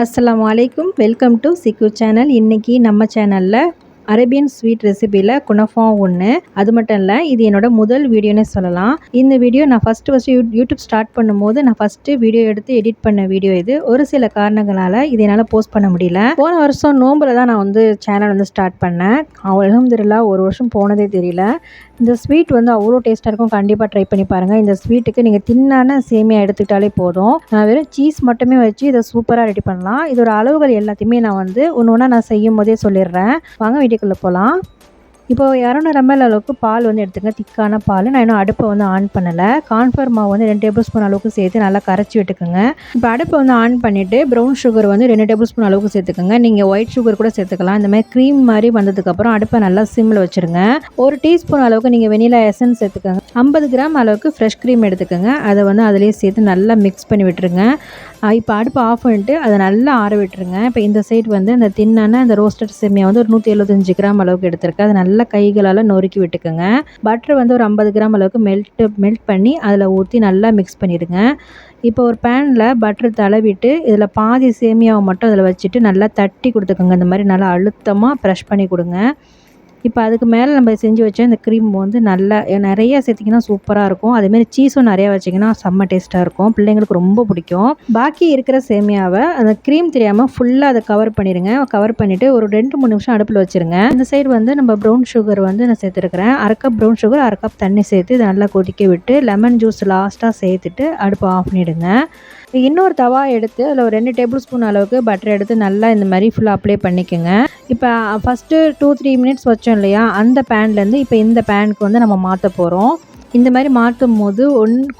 அஸ்ஸலாமு அலைக்கும். Welcome to சிக்கு சேனல். இன்றைக்கி நம்ம சேனலில் அரேபியன் ஸ்வீட் ரெசிபியில் குனஃபா ஒன்று. அது மட்டும் இல்லை, இது என்னோட முதல் வீடியோன்னு சொல்லலாம். இந்த வீடியோ நான் ஃபஸ்ட்டு யூடியூப் ஸ்டார்ட் பண்ணும்போது நான் ஃபஸ்ட்டு வீடியோ எடுத்து எடிட் பண்ண வீடியோ இது. ஒரு சில காரணங்களால் இது என்னால் போஸ்ட் பண்ண முடியல. போன வருஷம் நோம்பில் தான் நான் சேனல் ஸ்டார்ட் பண்ணேன். அல்ஹம்துலில்லாஹ் ஒரு வருஷம் போனதே தெரியல. இந்த ஸ்வீட் அவ்வளோ டேஸ்ட்டாக இருக்கும். கண்டிப்பாக ட்ரை பண்ணி பாருங்கள். இந்த ஸ்வீட்டுக்கு நீங்கள் தின்னான சேமியா எடுத்துக்கிட்டாலே போதும். நான் வெறும் சீஸ் மட்டுமே வச்சு இதை சூப்பராக ரெடி பண்ணலாம். இதோட அளவுகள் எல்லாத்தையுமே நான் ஒன்று ஒன்றா நான் செய்யும் போதே சொல்லிடுறேன். வாங்க வீடியோக்குள்ளே போகலாம். இப்போ 200 ml அளவுக்கு பால் எடுத்துங்க. திக்கான பால். நான் இன்னும் அடுப்பை ஆன் பண்ணலை. கார்ன்ஃப்ளவர் மாவு 2 டேபிள் ஸ்பூன் அளவுக்கு சேர்த்து நல்லா கரைச்சி விட்டுக்குங்க. இப்போ அடுப்பை ஆன் பண்ணிவிட்டு ப்ரௌன் சுகர் 2 டேபிள் ஸ்பூன் அளவுக்கு சேர்த்துக்கோங்க. நீங்கள் ஒயிட் சுகர் கூட சேர்த்துக்கலாம். இந்த மாதிரி க்ரீம் மாதிரி வந்ததுக்கப்புறம் அடுப்பை நல்லா சிம்மில் வச்சுருங்க. 1 டீஸ்பூன் அளவுக்கு நீங்கள் வெனிலா எசன்ஸ் சேர்த்துக்கோங்க. 50 கிராம் அளவுக்கு ஃப்ரெஷ் க்ரீம் எடுத்துக்கோங்க. அதை அதிலே சேர்த்து நல்லா மிக்ஸ் பண்ணி விட்டுருங்க. இப்போ அடுப்பை ஆஃப் பண்ணிட்டு அதை நல்லா ஆற விட்டுருங்க. இப்போ இந்த சைடு அந்த தின்னான அந்த ரோஸ்டட் சேமியா ஒரு 175 கிராம் அளவுக்கு எடுத்துருக்கு. அதை நல்லா கைகளால் நொறுக்கி விட்டுக்குங்க. பட்டர் ஒரு 50 கிராம் அளவுக்கு மெல்ட் பண்ணி அதில் ஊற்றி நல்லா மிக்ஸ் பண்ணிடுங்க. இப்போ ஒரு பேனில் பட்டர் தடவிட்டு இதில் பாதி சேமியாவை மட்டும் அதில் வச்சுட்டு நல்லா தட்டி கொடுத்துக்கோங்க. இந்த மாதிரி நல்லா அழுத்தமாக ப்ரெஷ் பண்ணி கொடுங்க. இப்போ அதுக்கு மேலே நம்ம செஞ்சு வச்ச இந்த க்ரீம் நல்லா நிறையா சேர்த்திங்கன்னா சூப்பராக இருக்கும். அதேமாதிரி சீஸும் நிறையா வச்சிங்கன்னா செம்ம டேஸ்ட்டாக இருக்கும். பிள்ளைங்களுக்கு ரொம்ப பிடிக்கும். பாக்கி இருக்கிற சேமியாவை அந்த க்ரீம் தெரியாமல் ஃபுல்லாக அதை கவர் பண்ணிடுங்க. கவர் பண்ணிவிட்டு ஒரு 2-3 நிமிஷம் அடுப்பில் வச்சுருங்க. இந்த சைடு நம்ம ப்ரௌன் சுகர் நான் சேர்த்துருக்கிறேன். 1 கப் ப்ரௌன் சுகர், 1 கப் தண்ணி சேர்த்து இதை நல்லா கொதிக்க விட்டு லெமன் ஜூஸ் லாஸ்ட்டாக சேர்த்துட்டு அடுப்பை ஆஃப் பண்ணிவிடுங்க. இன்னொரு தவா எடுத்து அதில் ஒரு 2 டேபிள் ஸ்பூன் அளவுக்கு பட்டர் எடுத்து நல்லா இந்த மாதிரி ஃபுல்லாக அப்ளை பண்ணிக்கோங்க. இப்போ ஃபஸ்ட்டு 2-3 மினிட்ஸ் வச்சோம் இல்லையா, அந்த பேன்லேருந்து இப்போ இந்த பேனுக்கு நம்ம மாற்ற போகிறோம். இந்த மாதிரி மாற்றும் போது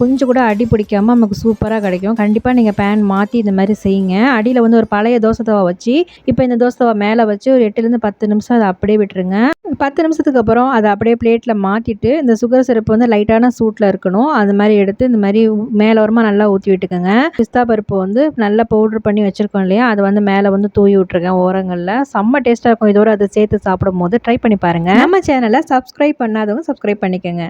கொஞ்சம் கூட அடி பிடிக்காமல் நமக்கு சூப்பராக கிடைக்கும். கண்டிப்பாக நீங்கள் பேன் மாற்றி இந்த மாதிரி செய்யுங்க. அடியில் ஒரு பழைய தோசை தவா வச்சு இப்போ இந்த தோசை தவா மேலே வச்சு ஒரு 8லேருந்து 10 நிமிஷம் அதை அப்படியே விட்டுருங்க. 10 நிமிஷத்துக்கு அப்புறம் அதை அப்படியே பிளேட்டில் மாற்றிட்டு இந்த சுகர் சிரப்பு லைட்டான சூட்டில் இருக்கணும். அது மாதிரி எடுத்து இந்த மாதிரி மேலே ஓரமாக நல்லா ஊற்றி விட்டுக்கோங்க. பிஸ்தா பருப்பு நல்லா பவுட்ரு பண்ணி வச்சுருக்கோம் இல்லையா, அதை மேலே தூவி விட்ருக்கேன் ஓரங்களில். செம்ம டேஸ்ட்டாக இருக்கும். இதோடு அதை சேர்த்து சாப்பிடும் போது ட்ரை பண்ணி பாருங்கள். நம்ம சேனலை சப்ஸ்கிரைப் பண்ணாதவங்க சப்ஸ்கிரைப் பண்ணிக்கோங்க.